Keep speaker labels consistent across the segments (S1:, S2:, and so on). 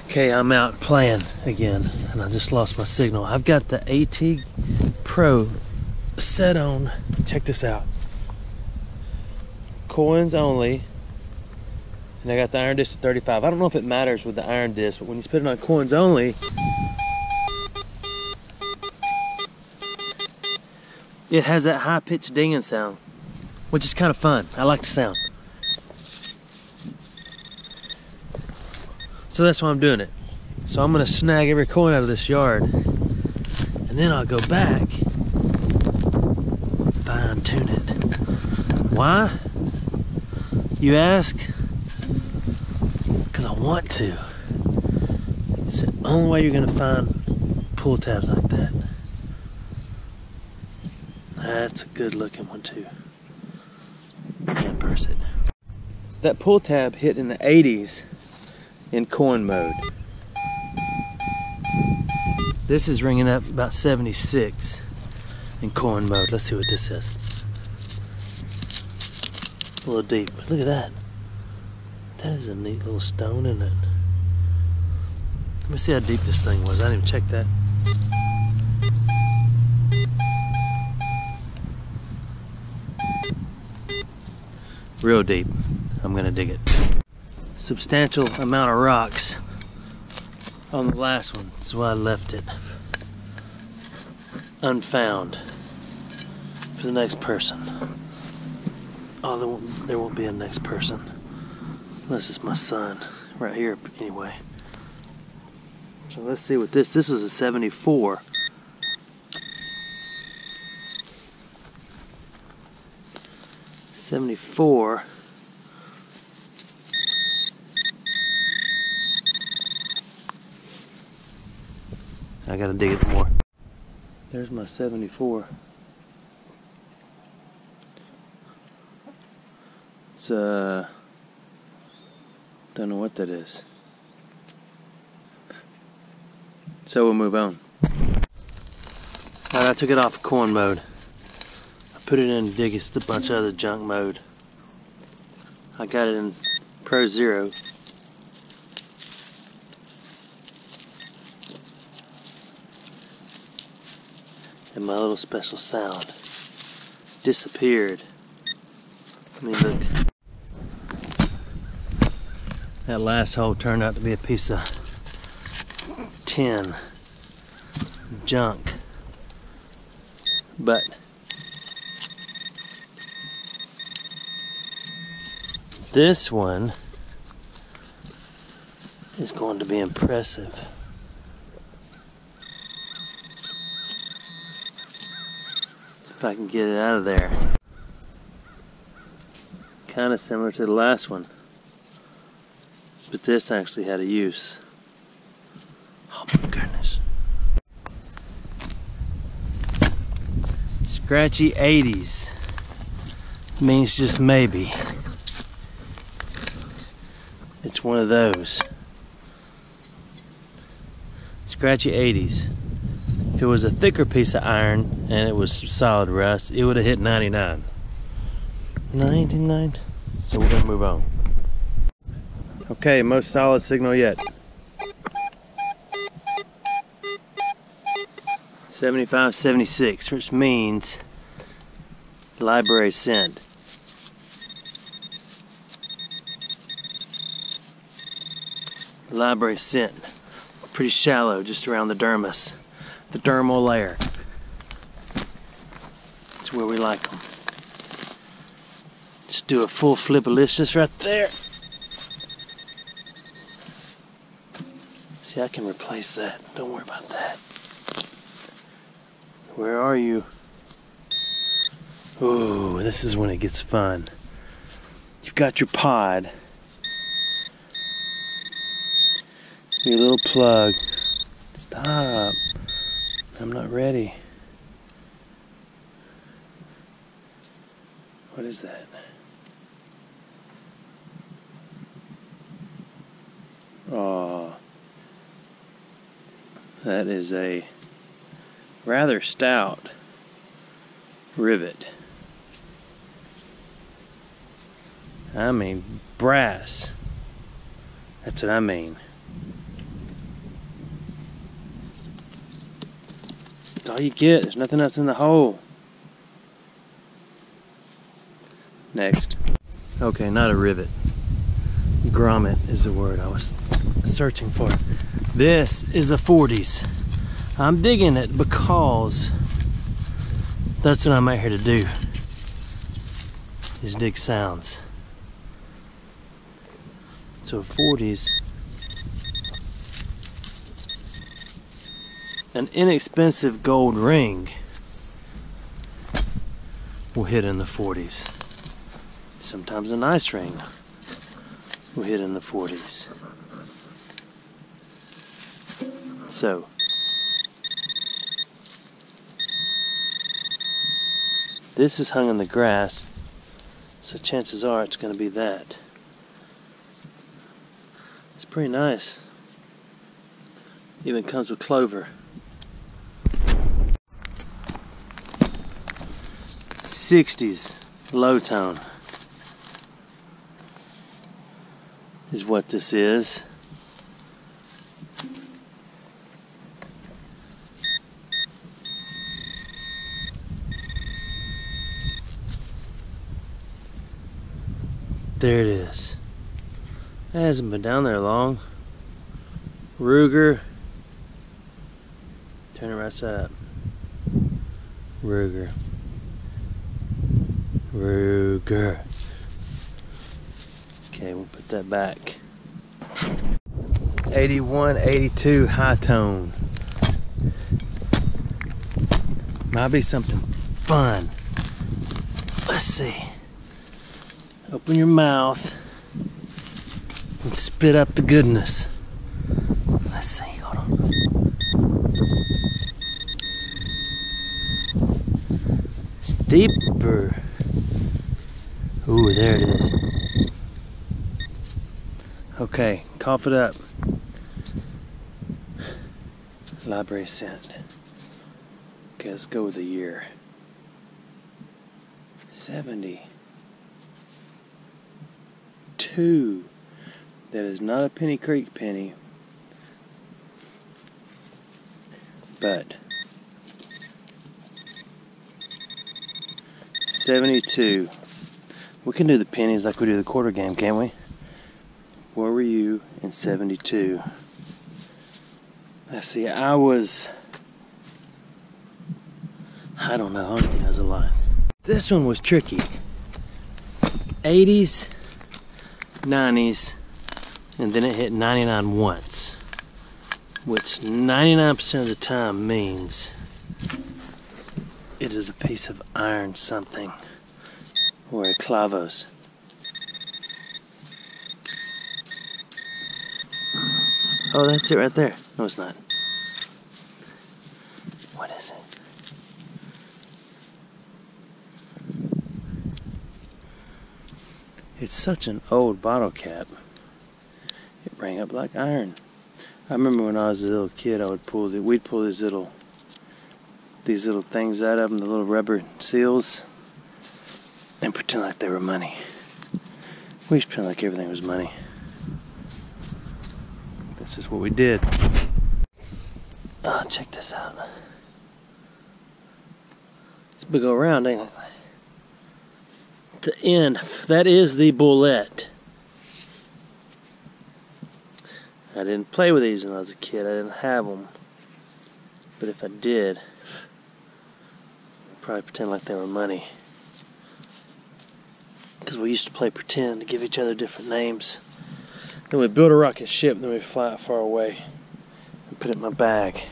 S1: Okay, I'm out playing again, and I just lost my signal. I've got the AT Pro set on. Check this out. Coins only, and I got the iron disc at 35. I don't know if it matters with the iron disc, but when you put it on coins only, it has that high-pitched dinging sound, which is kind of fun. I like the sound. So that's why I'm doing it. So I'm gonna snag every coin out of this yard, and then I'll go back, fine tune it. Why? You ask? Because I want to. It's the only way you're gonna find pull tabs like that. That's a good looking one too. Can't burst it. That pull tab hit in the 80s in coin mode. This is ringing up about 76 in coin mode. Let's see what this says. A little deep. Look at that. That is a neat little stone, isn't it? Let me see how deep this thing was. I didn't even check that. Real deep. I'm gonna dig it. Substantial amount of rocks on the last one. That's why I left it unfound for the next person. Oh, there won't be a next person unless it's my son right here anyway. So let's see what this was a 74. '74. I gotta dig it more. There's my 74. It's don't know what that is. So we'll move on. Alright, I took it off of coin mode. I put it in dig a bunch of other junk mode. I got it in Pro Zero. And my little special sound disappeared. Let me look. That last hole turned out to be a piece of tin junk. But this one is going to be impressive. If I can get it out of there. Kind of similar to the last one. But this actually had a use. Oh my goodness. Scratchy 80s means just maybe. It's one of those. Scratchy 80s. If it was a thicker piece of iron and it was solid rust, it would have hit 99. 99. So we're gonna move on. Okay, most solid signal yet. 75, 76, which means library sent. Library sent. Pretty shallow, just around the dermis. The dermal layer. That's where we like them. Just do a full flipalicious right there. See, I can replace that. Don't worry about that. Where are you? Ooh, this is when it gets fun. You've got your pod. Your little plug. Stop. I'm not ready. What is that? Oh, that is a rather stout rivet. I mean brass. That's what I mean. That's all you get. There's nothing else in the hole. Next. Okay, not a rivet. Grommet is the word I was searching for. This is a 40s. I'm digging it because that's what I'm out here to do. Is dig sounds. So 40s. An inexpensive gold ring will hit in the 40s. Sometimes a nice ring will hit in the 40s. So, this is hung in the grass, so chances are it's going to be that. It's pretty nice. Even comes with clover. 60s low tone is what this is. There it is. It hasn't been down there long. Ruger. Turn it right side up. Ruger. Ruger. Okay, we'll put that back. 81, 82 high tone. Might be something fun. Let's see. Open your mouth and spit up the goodness. Let's see, hold on. It's deeper. Ooh, there it is. Okay, cough it up. Library scent. Okay, let's go with the year. 72. That is not a Penny Creek penny, but 72. We can do the pennies like we do the quarter game, can't we? Where were you in 72? Let's see, I don't know, I don't think that's a lie. This one was tricky. 80s, 90s, and then it hit 99 once, which 99% of the time means it is a piece of iron something, or a clavos. Oh, that's it right there. No, it's not. What is it? It's such an old bottle cap. It rang up like iron. I remember when I was a little kid, we'd pull these little things out of them, the little rubber seals, and pretend like they were money. We used to pretend like everything was money. This is what we did. Oh, check this out. It's a big old round, ain't it? The end, that is the bullet. I didn't play with these when I was a kid. I didn't have them. But if I did, I'd probably pretend like they were money. Because we used to play pretend to give each other different names. Then we'd build a rocket ship, then we'd fly it far away and put it in my bag.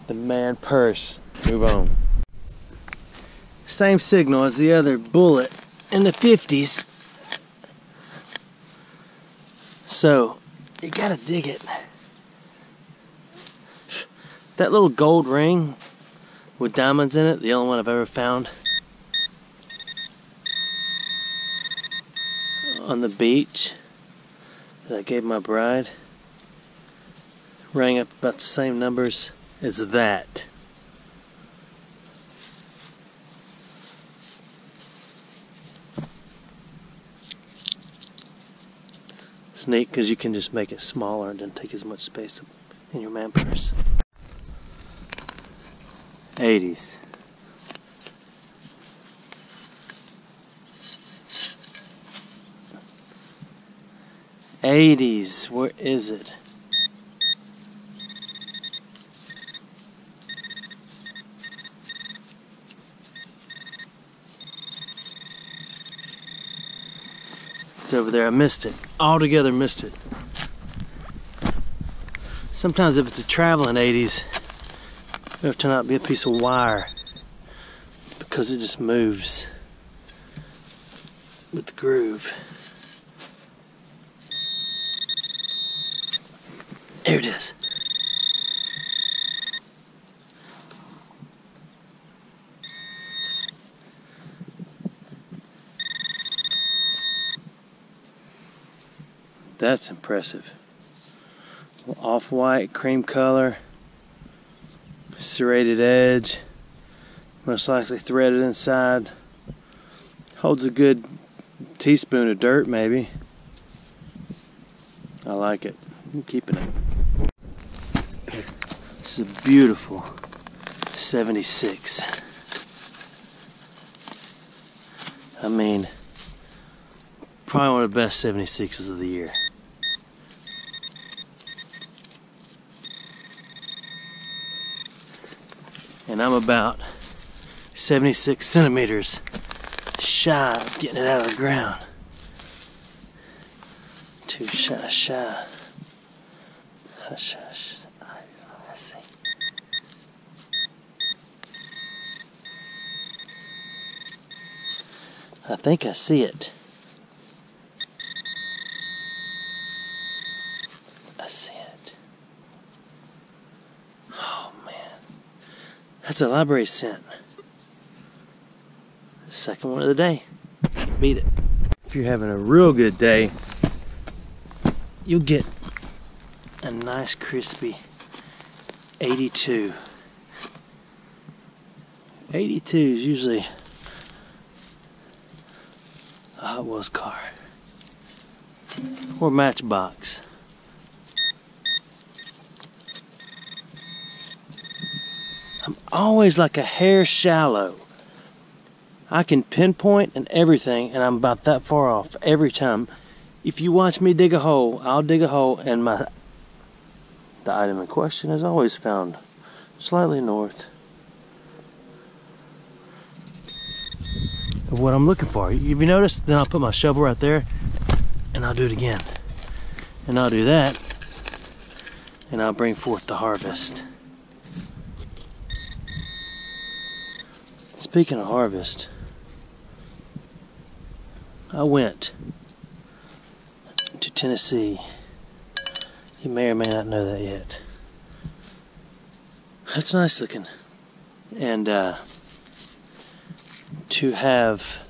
S1: The man purse. Move on. Same signal as the other bullet in the 50s. So, you gotta dig it. That little gold ring with diamonds in it, the only one I've ever found on the beach that I gave my bride, rang up about the same numbers as that. It's neat because you can just make it smaller and doesn't take as much space in your man purse. 80s. '80s, where is it? It's over there. I missed it. Altogether missed it. Sometimes if it's a traveling '80s, it'll turn out to be a piece of wire because it just moves with the groove. There it is. That's impressive. Off-white, cream color, serrated edge, most likely threaded inside. Holds a good teaspoon of dirt, maybe. I like it. I'm keeping it. This is a beautiful 76. I mean, probably one of the best 76s of the year. And I'm about 76 centimeters shy of getting it out of the ground. Too shy. Hush, hush. I see. I think I see it. I see it. Oh man. That's a library scent. Second one of the day. Beat it. If you're having a real good day, you'll get a nice crispy 82. 82 is usually a Hot Wheels car or Matchbox. I'm always like a hair shallow. I can pinpoint and everything, and I'm about that far off every time. If you watch me dig a hole, I'll dig a hole, and the item in question is always found slightly north of what I'm looking for. If you notice, then I'll put my shovel right there, and I'll do it again. And I'll do that, and I'll bring forth the harvest. Speaking of harvest, I went to Tennessee. You may or may not know that yet. That's nice looking. And to have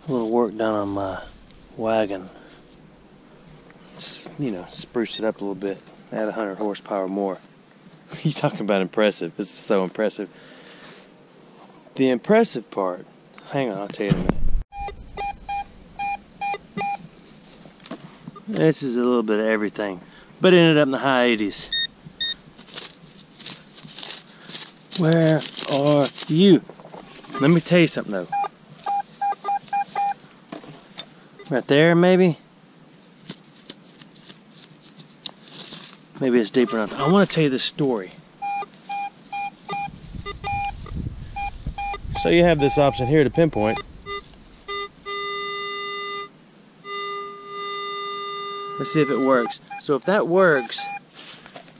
S1: a little work done on my wagon, you know, spruce it up a little bit, add 100 horsepower more. You talking about impressive. This is so impressive. The impressive part, hang on, I'll tell you in a minute. This is a little bit of everything, but it ended up in the high 80s. Where are you? Let me tell you something though. Right there, maybe? Maybe it's deeper enough. I want to tell you this story. So you have this option here to pinpoint. Let's see if it works. So if that works,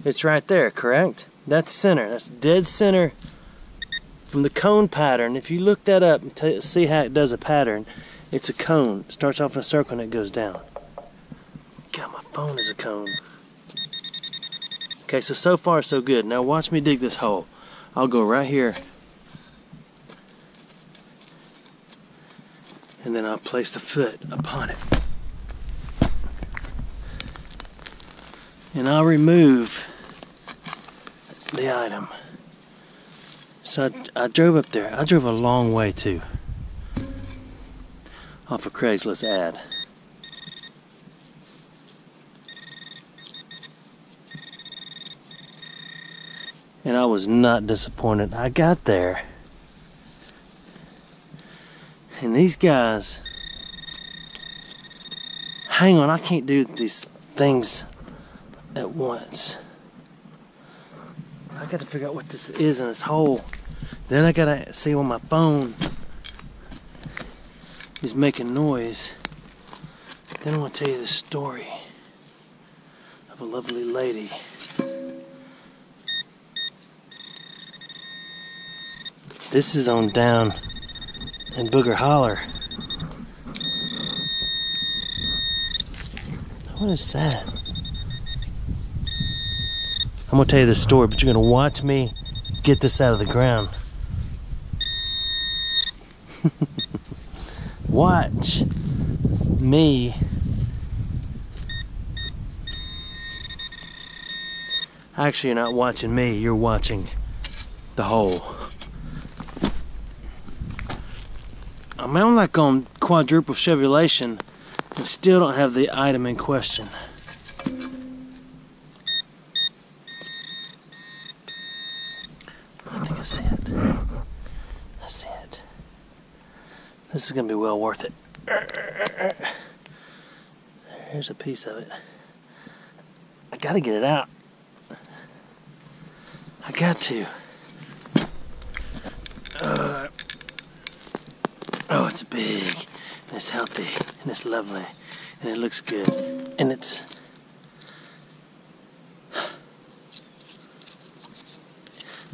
S1: it's right there, correct? That's center. That's dead center from the cone pattern. If you look that up and see how it does a pattern, it's a cone. It starts off in a circle and it goes down. God, my phone is a cone. Okay, so far so good. Now watch me dig this hole. I'll go right here. And then I'll place the foot upon it. And I'll remove the item. So I drove up there. I drove a long way too. Off of Craigslist ad. And I was not disappointed. I got there. And these guys, hang on, I can't do these things at once. I gotta figure out what this is in this hole. Then I gotta see on my phone is making noise. Then I'm gonna tell you the story of a lovely lady. This is on down in Booger Holler. What is that? I'm gonna tell you the story, but you're gonna watch me get this out of the ground. Watch me actually, you're not watching me, you're watching the hole. I'm like on quadruple chevulation and still don't have the item in question. I think I see it. I see it. This is gonna be well worth it. Here's a piece of it. I gotta get it out. I got to. Oh, it's big, and it's healthy, and it's lovely, and it looks good, and it's... I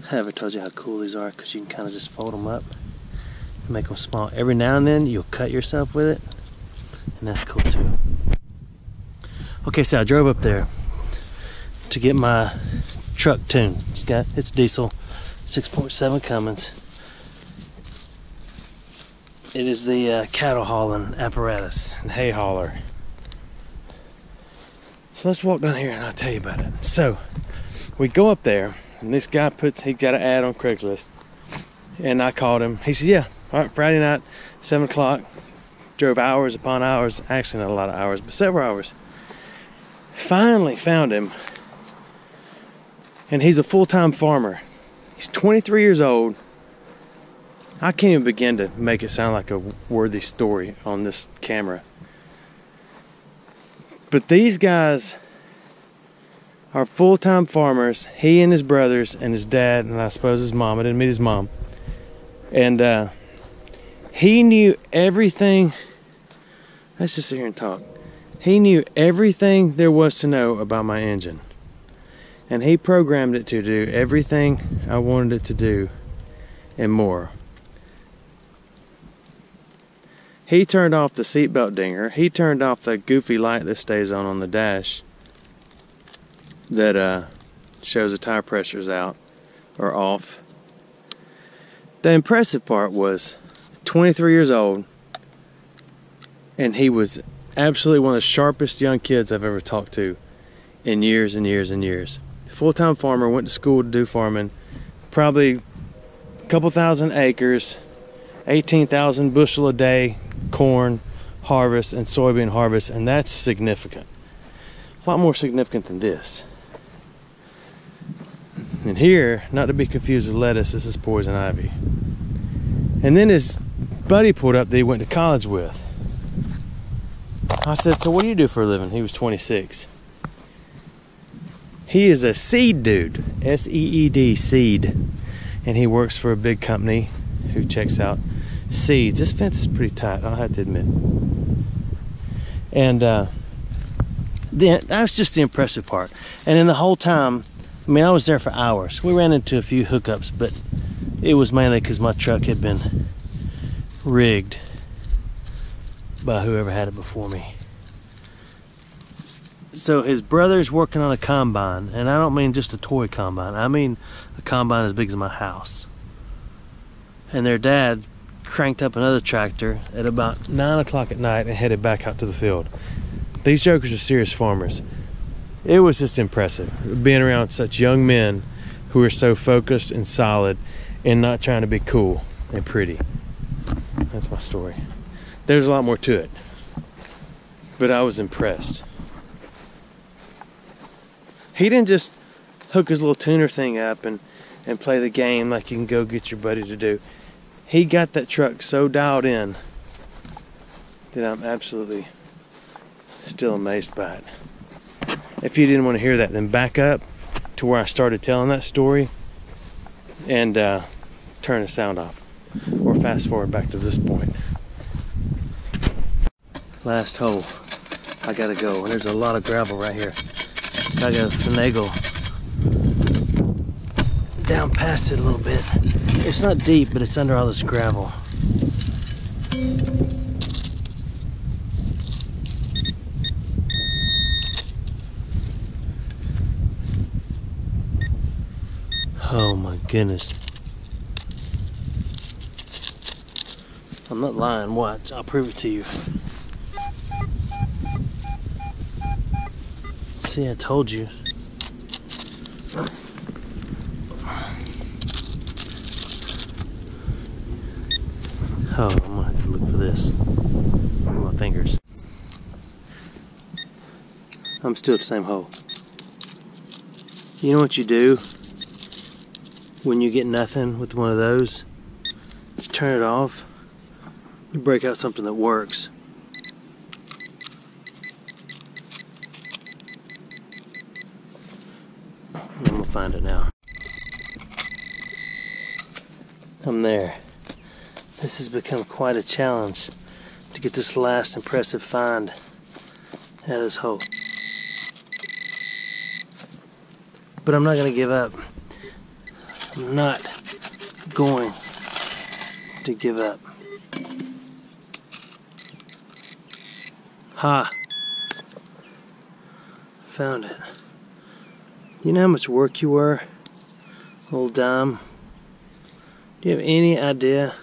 S1: haven't told you how cool these are, because you can kind of just fold them up and make them small. Every now and then, you'll cut yourself with it, and that's cool too. Okay, so I drove up there to get my truck tuned. It's diesel, 6.7 Cummins. It is the cattle hauling apparatus and hay hauler. So let's walk down here and I'll tell you about it. So we go up there and this guy he got an ad on Craigslist, and I called him. He said, yeah, all right, Friday night, 7 o'clock. Drove hours upon hours, actually not a lot of hours, but several hours. Finally found him, and he's a full-time farmer. He's 23 years old. I can't even begin to make it sound like a worthy story on this camera. But these guys are full-time farmers. He and his brothers and his dad, and I suppose his mom. I didn't meet his mom. And he knew everything. Let's just sit here and talk. He knew everything there was to know about my engine. And he programmed it to do everything I wanted it to do and more. He turned off the seatbelt dinger. He turned off the goofy light that stays on the dash that shows the tire pressure's out or off. The impressive part was 23 years old, and he was absolutely one of the sharpest young kids I've ever talked to in years and years and years. Full-time farmer, went to school to do farming, probably a couple thousand acres, 18,000 bushel a day corn harvest and soybean harvest, and that's significant. A lot more significant than this. And here, not to be confused with lettuce, this is poison ivy. And then his buddy pulled up that he went to college with. I said, so what do you do for a living? He was 26. He is a seed dude, S-E-E-D, seed. And he works for a big company who checks out seeds. This fence is pretty tight, I'll have to admit. And that's just the impressive part. And then the whole time, I mean, I was there for hours. We ran into a few hookups, but it was mainly because my truck had been rigged by whoever had it before me. So his brother's working on a combine, and I don't mean just a toy combine. I mean a combine as big as my house. And their dad cranked up another tractor at about 9 o'clock at night and headed back out to the field. These jokers are serious farmers. It was just impressive being around such young men who are so focused and solid and not trying to be cool and pretty. That's my story. There's a lot more to it, but I was impressed. He didn't just hook his little tuner thing up and and play the game like you can go get your buddy to do. He got that truck so dialed in that I'm absolutely still amazed by it. If you didn't want to hear that, then back up to where I started telling that story and turn the sound off, or fast forward back to this point. Last hole, I gotta go. There's a lot of gravel right here, so I gotta finagle down past it a little bit. It's not deep, but it's under all this gravel. Oh my goodness. I'm not lying, watch, I'll prove it to you. See, I told you. Oh, I'm gonna have to look for this with my fingers. I'm still at the same hole. You know what you do when you get nothing with one of those? You turn it off, you break out something that works. I'm gonna find it now. I'm there. This has become quite a challenge to get this last impressive find out of this hole. But I'm not gonna give up. I'm not going to give up. Ha! Found it. You know how much work you were, old dime? Do you have any idea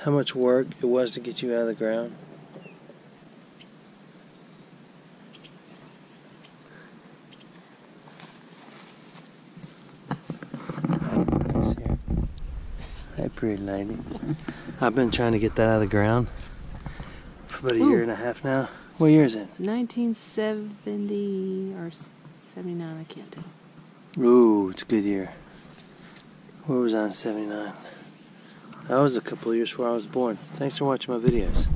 S1: how much work it was to get you out of the ground? Hey, pretty lady. I've been trying to get that out of the ground for about a year and a half now. What year is it?
S2: 1970 or 79, I can't tell.
S1: Ooh, it's a good year. Where was I in 79? That was a couple of years before I was born. Thanks for watching my videos.